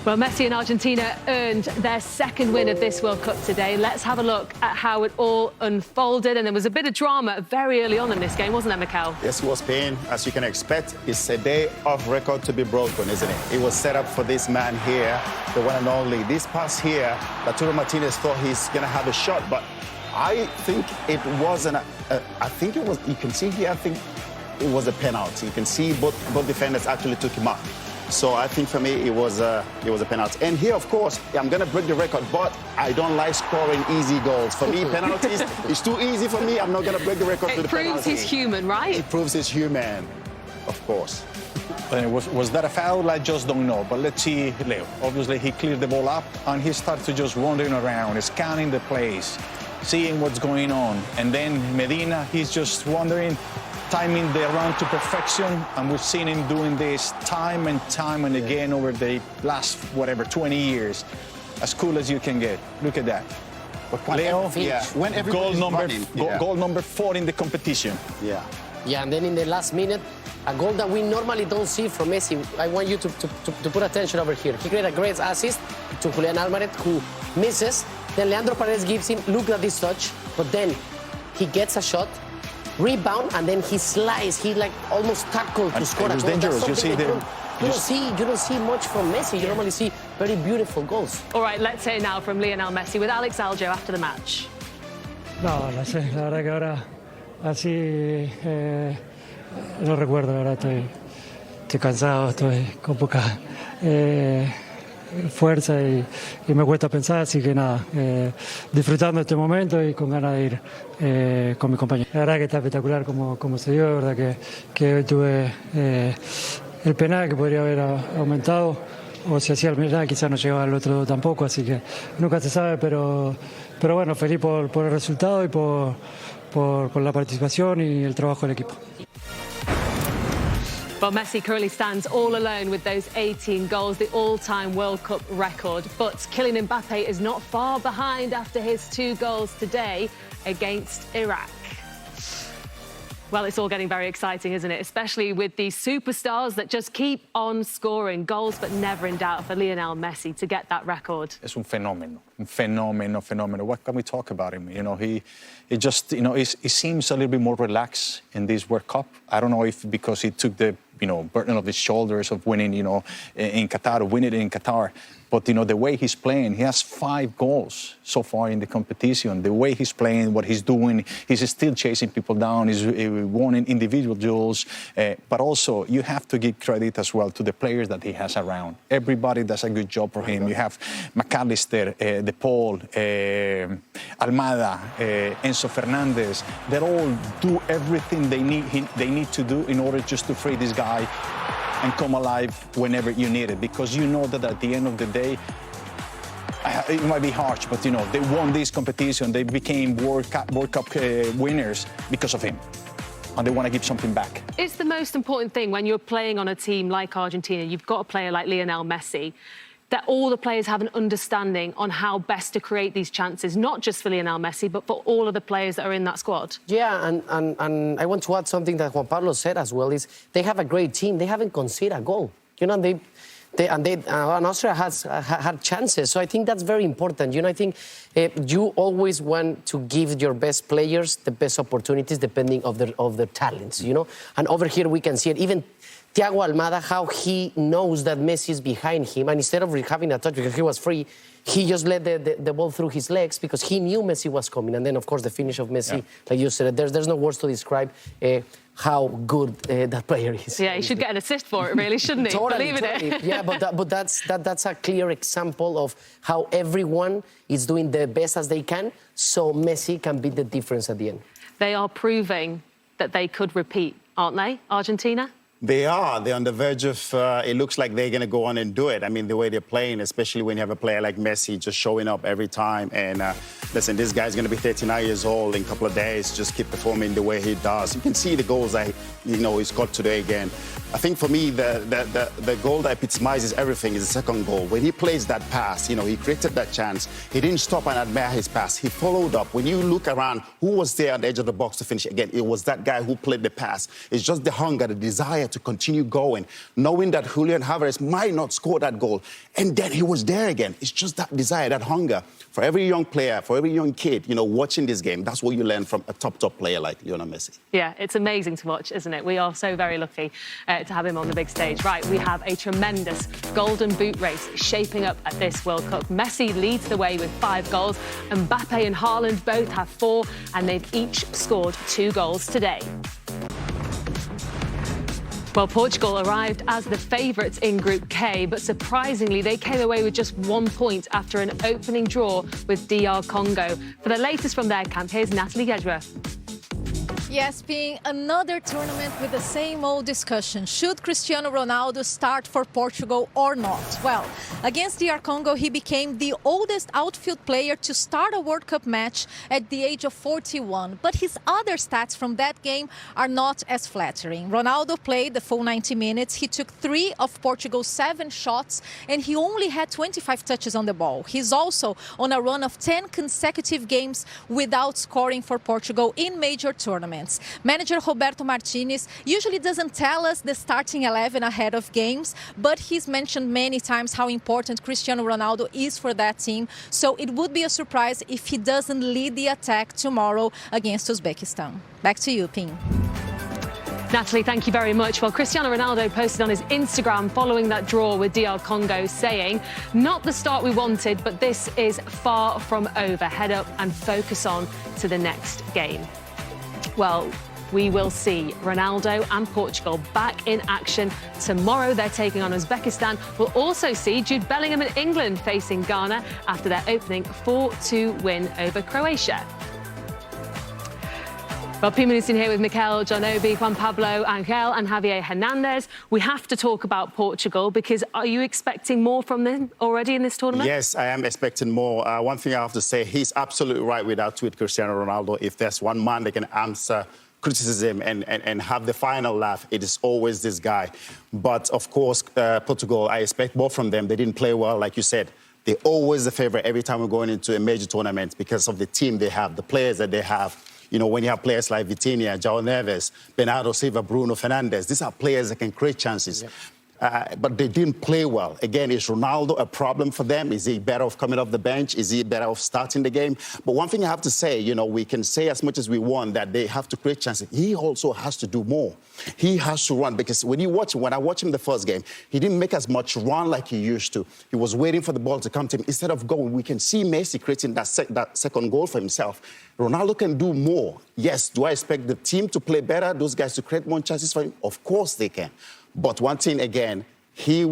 Well, Messi and Argentina earned their second win of this World Cup today. Let's have a look at how it all unfolded. And there was a bit of drama very early on in this game, wasn't there, Mikel? Yes, it was, Spain. As you can expect, it's a day of record to be broken, isn't it? It was set up for this man here, the one and only. This pass here, Arturo Martinez thought he's going to have a shot, but I think it wasn't. I think it was. You can see here. I think it was a penalty. You can see both defenders actually took him out. So I think for me it was a penalty. And here, of course, I'm going to break the record, but I don't like scoring easy goals. For me, penalties, it's too easy for me. I'm not going to break the record to the penalty. It proves he's human, right? It proves he's human, of course. Was that a foul? I just don't know. But let's see Leo. Obviously, he cleared the ball up, and he started to just wandering around, scanning the place, seeing what's going on. And then Medina, he's just wandering, timing the run to perfection, and we've seen him doing this time and again over the last, 20 years. As cool as you can get. Look at that. Leo, goal number 4 in the competition. Yeah. Yeah, and then in the last minute, a goal that we normally don't see from Messi. I want you to put attention over here. He created a great assist to Julian Alvarez, who misses. Then Leandro Paredes gives him, look at this touch, but then he gets a shot, rebound, and then he slides. He like almost tackled to score a goal. It was dangerous. You see you don't see much from Messi. You normally see very beautiful goals. All right, let's hear now from Lionel Messi with Alex Aljo after the match. No, la verdad que ahora así no recuerdo, la verdad estoy cansado, estoy con poca fuerza y me cuesta pensar, así que nada, disfrutando este momento y con ganas de ir con mi compañero. La verdad que está espectacular como se dio, la verdad que hoy tuve el penal que podría haber aumentado, o si hacía el penal quizás no llegaba al otro tampoco, así que nunca se sabe, pero bueno, feliz por el resultado y por la participación y el trabajo del equipo. Well, Messi currently stands all alone with those 18 goals, the all-time World Cup record. But Kylian Mbappe is not far behind after his 2 goals today against Iraq. Well, it's all getting very exciting, isn't it? Especially with these superstars that just keep on scoring goals, but never in doubt for Lionel Messi to get that record. It's un fenomeno. What can we talk about him? You know, he seems a little bit more relaxed in this World Cup. I don't know if because he took the, burden of his shoulders of winning, in Qatar, winning in Qatar. But, the way he's playing, he has 5 goals so far in the competition. The way he's playing, what he's doing, he's still chasing people down. He's winning individual duels. But also, you have to give credit as well to the players that he has around. Everybody does a good job for him. You have McAllister, De Paul, Almada, Enzo Fernandez. They all do everything they need to do in order just to free this guy and come alive whenever you need it, because you know that at the end of the day, it might be harsh, but they won this competition. They became World Cup winners because of him, and they want to give something back. It's the most important thing when you're playing on a team like Argentina. You've got a player like Lionel Messi, that all the players have an understanding on how best to create these chances, not just for Lionel Messi, but for all of the players that are in that squad. Yeah, and I want to add something that Juan Pablo said as well, is they have a great team. They haven't conceded a goal. And Austria has had chances. So I think that's very important. I think you always want to give your best players the best opportunities depending of their talents, And over here we can see it. Even Thiago Almada, how he knows that Messi is behind him, and instead of having a touch because he was free, he just let the ball through his legs because he knew Messi was coming. And then, of course, the finish of Messi, like you said, there's no words to describe how good that player is. Yeah, he should get an assist for it, really, shouldn't he? Totally. It. Yeah, but that's a clear example of how everyone is doing the best as they can, so Messi can be the difference at the end. They are proving that they could repeat, aren't they, Argentina? They are. They're on the verge of, it looks like they're going to go on and do it. I mean, the way they're playing, especially when you have a player like Messi just showing up every time. And listen, this guy's going to be 39 years old in a couple of days. Just keep performing the way he does. You can see the goals that, he scored today again. I think for me, the goal that epitomizes everything is the second goal. When he plays that pass, he created that chance. He didn't stop and admire his pass. He followed up. When you look around, who was there on the edge of the box to finish again? It was that guy who played the pass. It's just the hunger, the desire to continue going, knowing that Julian Alvarez might not score that goal. And then he was there again. It's just that desire, that hunger. For every young player, for every young kid, watching this game, that's what you learn from a top player like Lionel Messi. Yeah, it's amazing to watch, isn't it? We are so very lucky to have him on the big stage. Right, we have a tremendous Golden Boot race shaping up at this World Cup. Messi leads the way with 5 goals. Mbappe and Haaland both have 4, and they've each scored 2 goals today. Well, Portugal arrived as the favourites in Group K, but surprisingly, they came away with just 1 point after an opening draw with DR Congo. For the latest from their camp, here's Natalie Gedra. Yes, being another tournament with the same old discussion. Should Cristiano Ronaldo start for Portugal or not? Well, against DR Congo, he became the oldest outfield player to start a World Cup match at the age of 41. But his other stats from that game are not as flattering. Ronaldo played the full 90 minutes. He took 3 of Portugal's 7 shots, and he only had 25 touches on the ball. He's also on a run of 10 consecutive games without scoring for Portugal in major tournaments. Manager Roberto Martinez usually doesn't tell us the starting 11 ahead of games, but he's mentioned many times how important Cristiano Ronaldo is for that team. So it would be a surprise if he doesn't lead the attack tomorrow against Uzbekistan. Back to you, Ping. Natalie, thank you very much. Well, Cristiano Ronaldo posted on his Instagram following that draw with DR Congo saying, "Not the start we wanted, but this is far from over. Head up and focus on to the next game." Well, we will see Ronaldo and Portugal back in action tomorrow. They're taking on Uzbekistan. We'll also see Jude Bellingham and England facing Ghana after their opening 4-2 win over Croatia. Well, Pimenez in here with Mikel, John Obi, Juan Pablo, Angel and Javier Hernandez. We have to talk about Portugal because are you expecting more from them already in this tournament? Yes, I am expecting more. One thing I have to say, he's absolutely right with that tweet, Cristiano Ronaldo. If there's one man that can answer criticism and have the final laugh, it is always this guy. But, of course, Portugal, I expect more from them. They didn't play well, like you said. They're always the favourite every time we're going into a major tournament because of the team they have, the players that they have. When you have players like Vitinha, João Neves, Bernardo Silva, Bruno Fernandes, these are players that can create chances. Yep. But they didn't play well. Again, is Ronaldo a problem for them? Is he better off coming off the bench? Is he better off starting the game? But one thing I have to say, we can say as much as we want that they have to create chances. He also has to do more. He has to run because when I watch him the first game, he didn't make as much run like he used to. He was waiting for the ball to come to him instead of going. We can see Messi creating that second goal for himself. Ronaldo can do more. Yes, do I expect the team to play better, those guys to create more chances for him? Of course they can. But one thing, again, he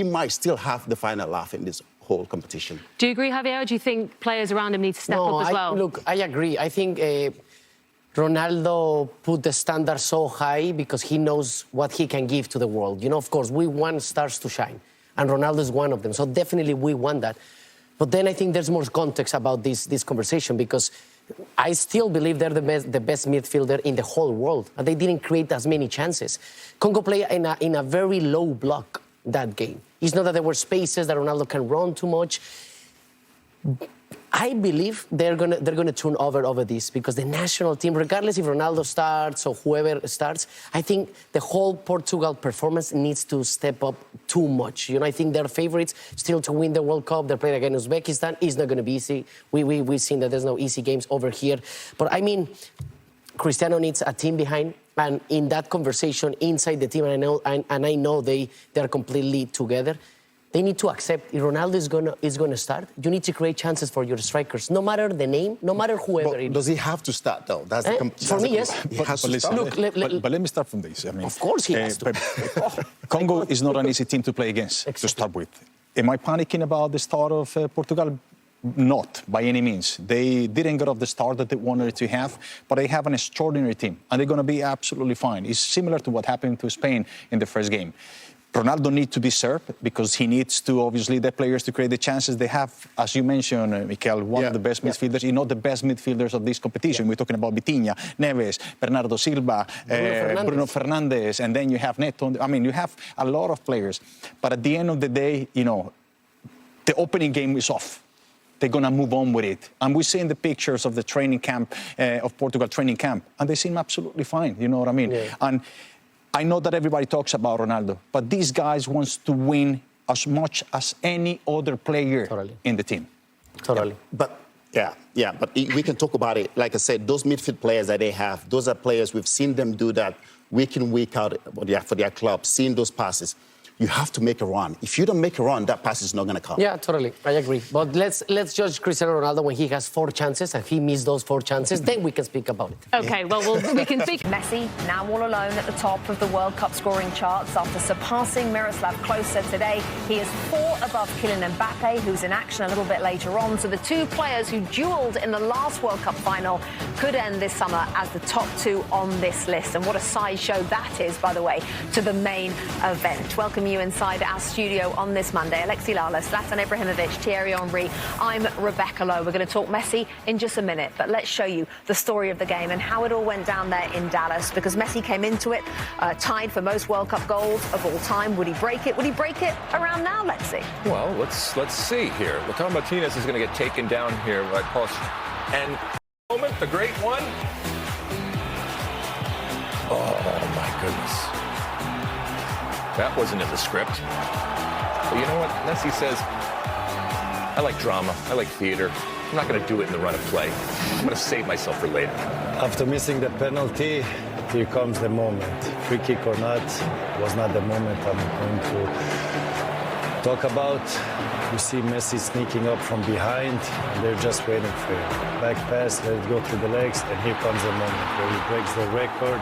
might still have the final laugh in this whole competition. Do you agree, Javier, or do you think players around him need to step up as well? Look, I agree. I think Ronaldo put the standard so high because he knows what he can give to the world. Of course, we want stars to shine, and Ronaldo is one of them. So definitely we want that. But then I think there's more context about this conversation because I still believe they're the best midfielder in the whole world. And they didn't create as many chances. Congo played in a very low block that game. It's not that there were spaces that Ronaldo can run too much. I believe they're gonna turn over this because the national team, regardless if Ronaldo starts or whoever starts, I think the whole Portugal performance needs to step up too much. I think they're favorites still to win the World Cup. They're playing against Uzbekistan. It's not gonna be easy. We've seen that there's no easy games over here. But I mean, Cristiano needs a team behind. And in that conversation inside the team, and I know they're completely together. They need to accept if Ronaldo is gonna start. You need to create chances for your strikers, no matter the name, no matter whoever it is. Does he have to start though? For me, yes. He has to start. Look, but let me start from this. I mean, of course he has to. Congo is not an easy team to play against to start with. Am I panicking about the start of Portugal? Not by any means. They didn't get off the start that they wanted to have, but they have an extraordinary team, and they're going to be absolutely fine. It's similar to what happened to Spain in the first game. Ronaldo needs to be served because he needs to, obviously, the players to create the chances. They have, as you mentioned, Mikel, one of the best midfielders, if not the best midfielders of this competition. We're talking about Vitinha, Neves, Bernardo Silva, Bruno Fernandes, and then you have Neto. I mean, you have a lot of players. But at the end of the day, you know, the opening game is off. They're going to move on with it. And we're seeing the pictures of the training camp, of Portugal training camp, and they seem absolutely fine, you know what I mean? Yeah. And I know that everybody talks about Ronaldo, but these guys wants to win as much as any other player in the team. Totally. But we can talk about it. Like I said, those midfield players that they have, those are players, we've seen them do that week in, week out for their club, seeing those passes. You have to make a run. If you don't make a run, that pass is not going to come. Yeah, totally. I agree. But let's judge Cristiano Ronaldo when he has 4 chances and he missed those 4 chances. Then we can speak about it. OK, well, we can speak. Messi now all alone at the top of the World Cup scoring charts after surpassing Miroslav Klose today. He is 4 above Kylian Mbappe, who's in action a little bit later on. So the 2 players who duelled in the last World Cup final could end this summer as the top 2 on this list. And what a sideshow that is, by the way, to the main event. Welcome you inside our studio on this Monday. Alexi Lala, Zlatan Ibrahimovic, Thierry Henry. I'm Rebecca Lowe. We're going to talk Messi in just a minute, but let's show you the story of the game and how it all went down there in Dallas, because Messi came into it tied for most World Cup goals of all time. Would he break it? Would he break it around now? Let's see. Well, let's see here. Lautaro Martinez is going to get taken down here by Post. And moment, the great one. Oh, my goodness. That wasn't in the script. But you know what? Messi says, I like drama. I like theater. I'm not going to do it in the run of play. I'm going to save myself for later. After missing the penalty, here comes the moment. Free kick or not, was not the moment I'm going to talk about. You see Messi sneaking up from behind, and they're just waiting for him. Back pass, let it go through the legs, and here comes the moment where he breaks the record.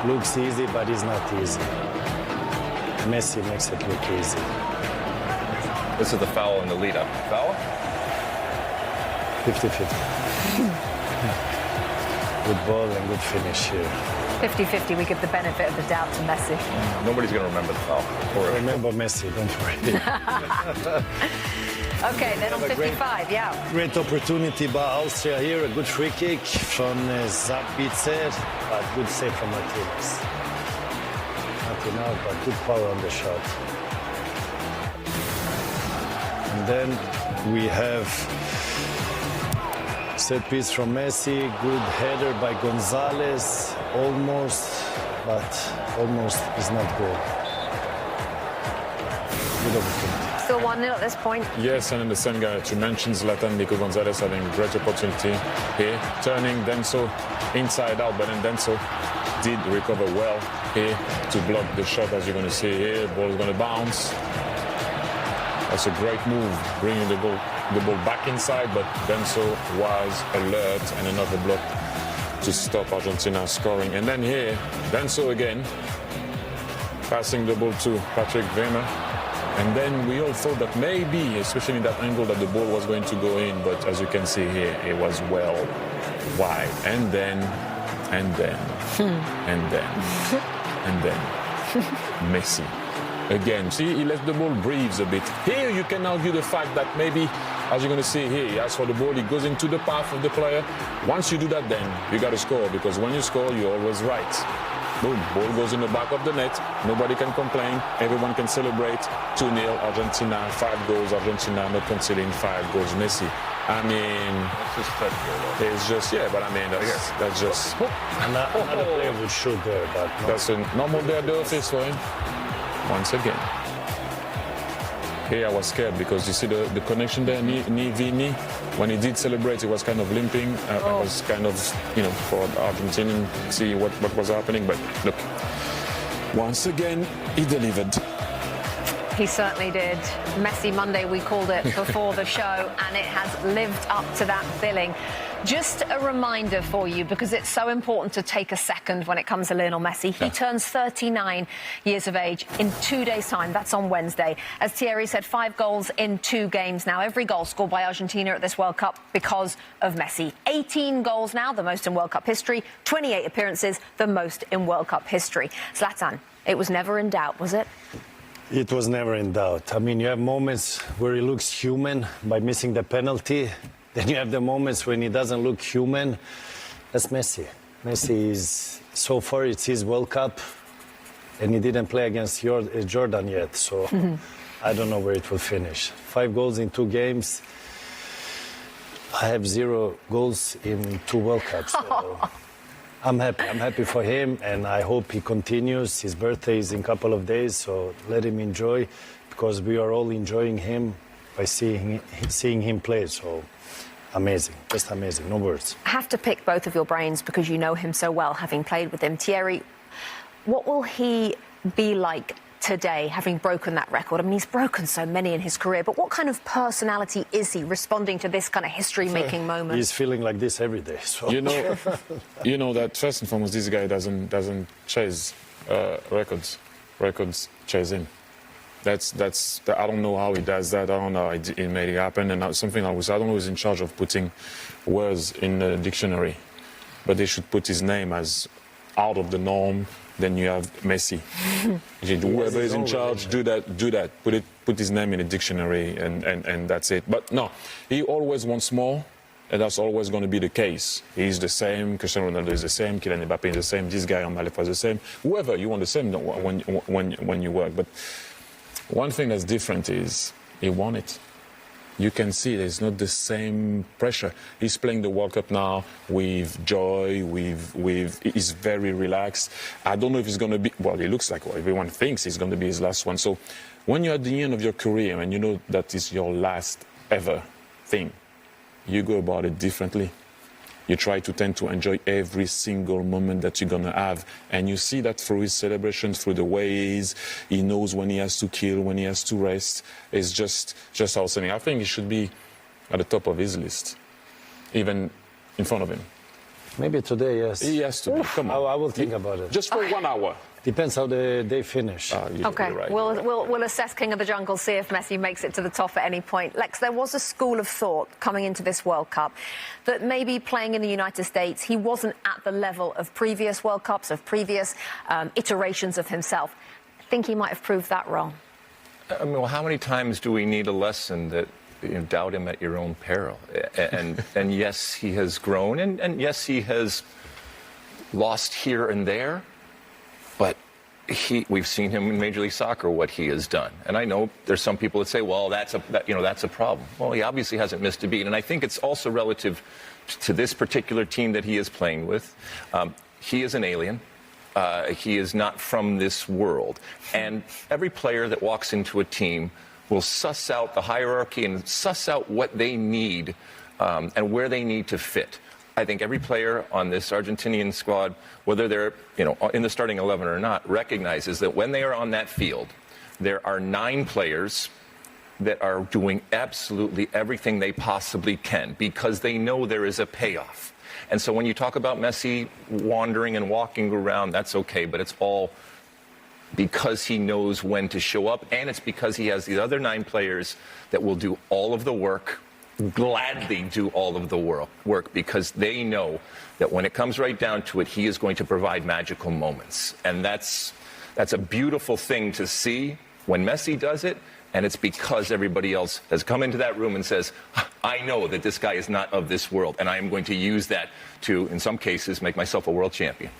Looks easy, but it's not easy. Messi makes it look easy. This is the foul in the lead-up. Foul? 50-50. Good ball and good finish here. 50-50, we give the benefit of the doubt to Messi. Nobody's going to remember the foul. Remember Messi, don't worry. OK, then on 55, yeah. Great opportunity by Austria here. A good free kick from Zabitzer, but good save from Martinez. Not enough, but good power on the shot. And then we have set piece from Messi, good header by Gonzalez, almost, but almost is not good. Good opportunity. Still 1-0 at this point. Yes, and in the same guy that you mentioned, Zlatan, Nico Gonzalez having great opportunity here, turning Denso inside out, but then Denso did recover well here to block the shot, as you're going to see here. Ball is going to bounce. That's a great move, bringing the ball back inside, but Denso was alert and another block to stop Argentina scoring. And then here, Denso again, passing the ball to Patrick Wemer. And then we all thought that maybe, especially in that angle, that the ball was going to go in. But as you can see here, it was well wide. And then, Messi. Again, see, he lets the ball breathe a bit. Here you can argue the fact that maybe, as you're going to see here, he asks for the ball, he goes into the path of the player. Once you do that, then you got to score, because when you score, you're always right. Boom, ball goes in the back of the net. Nobody can complain. Everyone can celebrate. 2-0, Argentina, 5 goals. Argentina not conceding 5 goals. Messi. I mean, it's just, yeah, but I mean, that's just... Another player would shoot there, but... That's a normal day at the office for him. Once again. Here I was scared because you see the connection there, knee. When he did celebrate, he was kind of limping. I was kind of, for the Argentinian, see what was happening. But look, once again, he delivered. He certainly did. Messi Monday, we called it before the show, and it has lived up to that billing. Just a reminder for you, because it's so important to take a second when it comes to Lionel Messi. He turns 39 years of age in 2 days' time. That's on Wednesday. As Thierry said, 5 goals in 2 games now. Every goal scored by Argentina at this World Cup because of Messi. 18 goals now, the most in World Cup history. 28 appearances, the most in World Cup history. Zlatan. It was never in doubt, was it? It was never in doubt. I mean, you have moments where he looks human by missing the penalty. Then you have the moments when he doesn't look human. That's Messi. Messi is, so far it's his World Cup, and he didn't play against Jordan yet. So I don't know where it will finish. 5 goals in 2 games. I have 0 goals in 2 World Cups. So I'm happy. I'm happy for him, and I hope he continues. His birthday is in a couple of days, so let him enjoy, because we are all enjoying him by seeing him play. So amazing, just amazing, no words. I have to pick both of your brains because you know him so well, having played with him. Thierry, what will he be like today, having broken that record? I mean, he's broken so many in his career, but what kind of personality is he responding to this kind of history-making moment? He's feeling like this every day. So. You know that first and foremost, this guy doesn't chase records. Records chase him. That's I don't know how he does that. I don't know how he made it happen. And something I don't know who's in charge of putting words in the dictionary, but they should put his name as out of the norm. Then you have Messi. Whoever is in charge, do that. Put his name in a dictionary, and that's it. But no, he always wants more, and that's always going to be the case. He's the same. Cristiano Ronaldo is the same. Kylian Mbappe is the same. This guy on my left was the same. Whoever, you want the same when you work. But one thing that's different is he won it. You can see there's not the same pressure. He's playing the World Cup now with joy, he's very relaxed. I don't know if he's going to be, well, it looks like everyone thinks he's going to be his last one. So when you're at the end of your career and you know that is your last ever thing, you go about it differently. You try to tend to enjoy every single moment that you're going to have. And you see that through his celebrations, through the way he knows when he has to kill, when he has to rest. It's just outstanding. I think he should be at the top of his list, even in front of him. Maybe today, yes. He has to be. Come on. I will think about it. Just for 1 hour. Depends how they finish. Okay, right, we'll assess King of the Jungle, see if Messi makes it to the top at any point. Lex, there was a school of thought coming into this World Cup that maybe playing in the United States, he wasn't at the level of previous World Cups, of previous iterations of himself. I think he might have proved that wrong. I mean, well, how many times do we need a lesson that doubt him at your own peril? And yes, he has grown, and yes, he has lost here and there. But we've seen him in Major League Soccer, what he has done. And I know there's some people that say, well, that's a problem. Well, he obviously hasn't missed a beat. And I think it's also relative to this particular team that he is playing with. He is an alien. He is not from this world. And every player that walks into a team will suss out the hierarchy and suss out what they need and where they need to fit. I think every player on this Argentinian squad, whether they're in the starting 11 or not, recognizes that when they are on that field, there are 9 players that are doing absolutely everything they possibly can because they know there is a payoff. And so when you talk about Messi wandering and walking around, that's okay, but it's all because he knows when to show up, and it's because he has the other 9 players that will do all of the work, gladly do all of the work, because they know that when it comes right down to it, he is going to provide magical moments. And that's a beautiful thing to see when Messi does it, and it's because everybody else has come into that room and says, I know that this guy is not of this world, and I am going to use that to, in some cases, make myself a world champion.